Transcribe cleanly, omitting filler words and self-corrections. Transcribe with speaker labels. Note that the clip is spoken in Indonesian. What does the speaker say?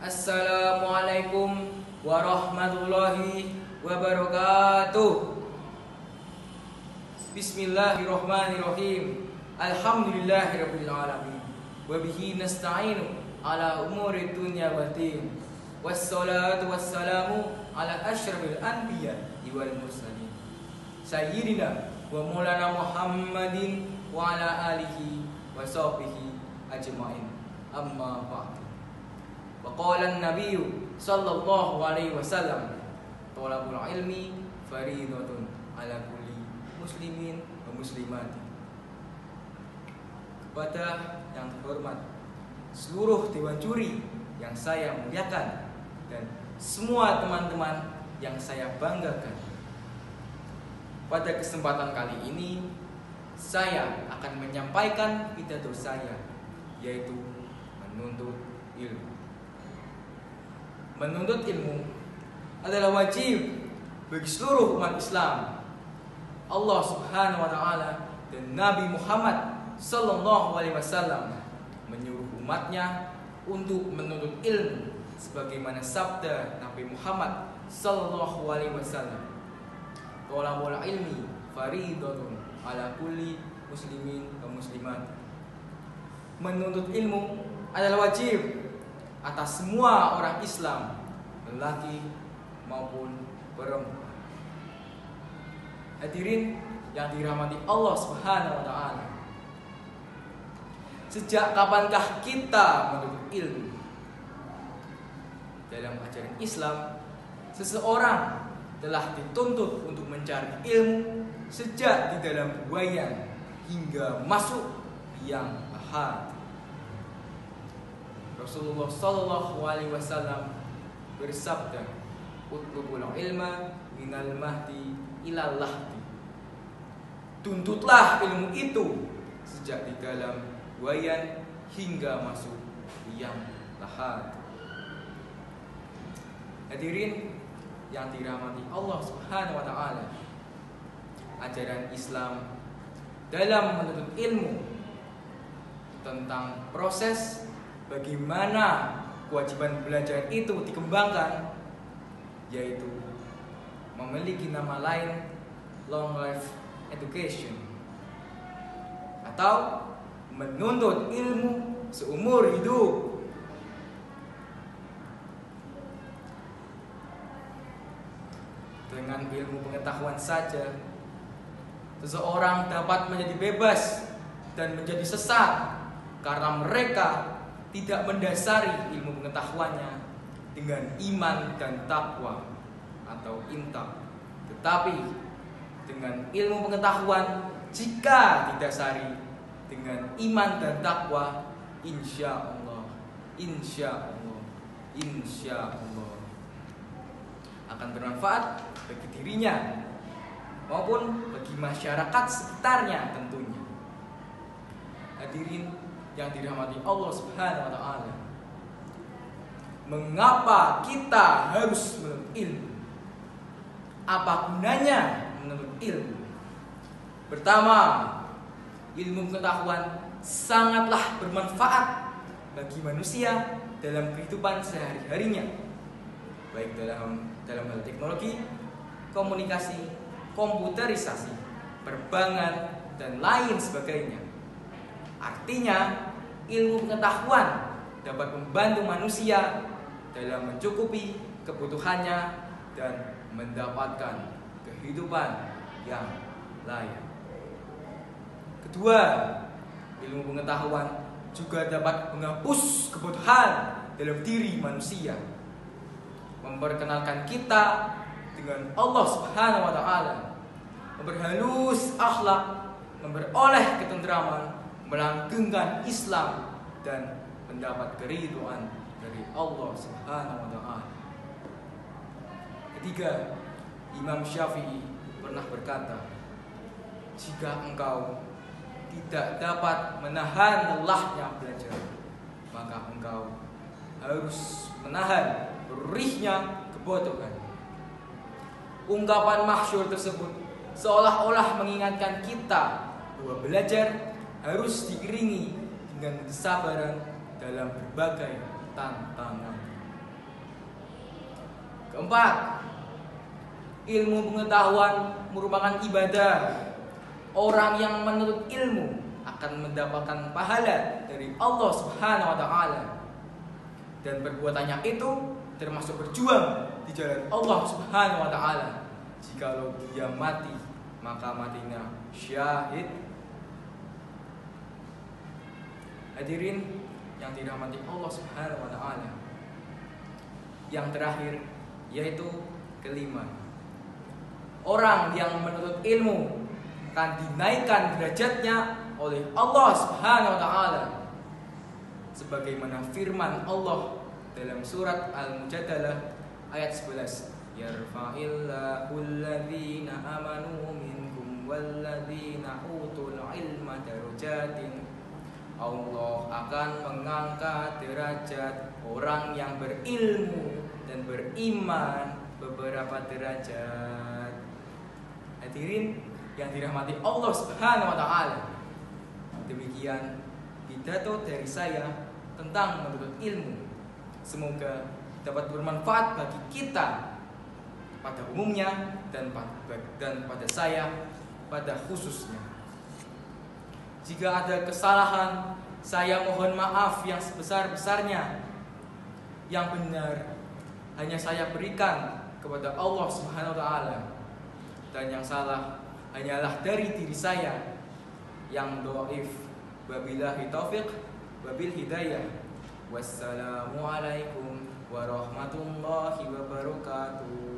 Speaker 1: Assalamualaikum warahmatullahi wabarakatuh. Bismillahirrahmanirrahim. Alhamdulillahirabbil alamin. Wa bihi nasta'inu ala umuri dunya waddin. Wassalatu wassalamu ala asyrafil anbiya wal mursalin. Sayyidina wa maulana Muhammadin wa ala alihi wa sahbihi ajma'in. Amma ba'du. Wa qala an-nabiyyu sallallahu alaihi wasallam, thalabul ilmi fariidatun ala kulli muslimin wa muslimati. Kepada yang terhormat seluruh dewan juri yang saya muliakan dan semua teman-teman yang saya banggakan, pada kesempatan kali ini saya akan menyampaikan pidato saya, yaitu menuntut ilmu. Menuntut ilmu adalah wajib bagi seluruh umat Islam. Allah Subhanahu wa taala dan Nabi Muhammad sallallahu alaihi wasallam menyuruh umatnya untuk menuntut ilmu, sebagaimana sabda Nabi Muhammad sallallahu alaihi wasallam, thalabul ilmi fariidatun ala kulli muslimin wa muslimat. Menuntut ilmu adalah wajib atas semua orang Islam, lelaki maupun perempuan. Hadirin yang dirahmati Allah Subhanahu wa taala. Sejak kapankah kita menuntut ilmu? Dalam ajaran Islam, seseorang telah dituntut untuk mencari ilmu sejak di dalam buayan hingga masuk liang lahat. Rasulullah sallallahu alaihi wasallam bersabda, "Utlubul ilma minal mahdi ilal lahdi." Tuntutlah ilmu itu sejak di dalam buayan hingga masuk liang lahat. Hadirin yang dirahmati Allah Subhanahu wa taala, ajaran Islam dalam menuntut ilmu tentang proses bagaimana kewajiban belajar itu dikembangkan, yaitu memiliki nama lain long life education, atau menuntut ilmu seumur hidup. Dengan ilmu pengetahuan saja, seseorang dapat menjadi bebas dan menjadi sesat karena mereka tidak mendasari ilmu pengetahuannya dengan iman dan takwa atau intak. Tetapi dengan ilmu pengetahuan jika didasari dengan iman dan takwa, insya Allah akan bermanfaat bagi dirinya maupun bagi masyarakat sekitarnya tentunya. Hadirin yang dirahmati Allah Subhanahu wa taala, mengapa kita harus menuntut ilmu? Apa gunanya menuntut ilmu? Pertama, ilmu pengetahuan sangatlah bermanfaat bagi manusia dalam kehidupan sehari-harinya, baik dalam hal teknologi, komunikasi, komputerisasi, perbankan, dan lain sebagainya. Artinya, ilmu pengetahuan dapat membantu manusia dalam mencukupi kebutuhannya dan mendapatkan kehidupan yang layak. Kedua, ilmu pengetahuan juga dapat menghapus kebutuhan dalam diri manusia, memperkenalkan kita dengan Allah Subhanahu wa taala, memperhalus akhlak, memperoleh ketentraman, melanggengkan Islam, dan mendapat keridhaan dari Allah Subhanahu wa taala. Ketiga, Imam Syafi'i pernah berkata, "Jika engkau tidak dapat menahan lelahnya belajar, maka engkau harus menahan perihnya kebodohan." Ungkapan masyhur tersebut seolah-olah mengingatkan kita bahwa belajar harus diiringi dengan kesabaran dalam berbagai tantangan. Keempat, ilmu pengetahuan merupakan ibadah. Orang yang menuntut ilmu akan mendapatkan pahala dari Allah Subhanahu wa taala. Dan perbuatannya itu termasuk berjuang di jalan Allah Subhanahu wa taala. Jikalau dia mati, maka matinya syahid. Hadirin yang dirahmati Allah Subhanahu wa taala. Yang terakhir yaitu kelima, orang yang menuntut ilmu akan dinaikkan derajatnya oleh Allah Subhanahu wa taala. Sebagaimana firman Allah dalam surat Al-Mujadalah ayat 11, yarfa'illahu alladhina amanu minkum walladhina utul ilma darajatin. Allah akan mengangkat derajat orang yang berilmu dan beriman beberapa derajat. Hadirin yang dirahmati Allah Subhanahu wa taala. Demikian pidato dari saya tentang menuntut ilmu. Semoga dapat bermanfaat bagi kita pada umumnya dan pada saya pada khususnya. Jika ada kesalahan, saya mohon maaf yang sebesar-besarnya. Yang benar hanya saya berikan kepada Allah Subhanahu wa taala, dan yang salah hanyalah dari diri saya yang dhaif. Wabillahi taufiq wabil hidayah. Wassalamualaikum warahmatullahi wabarakatuh.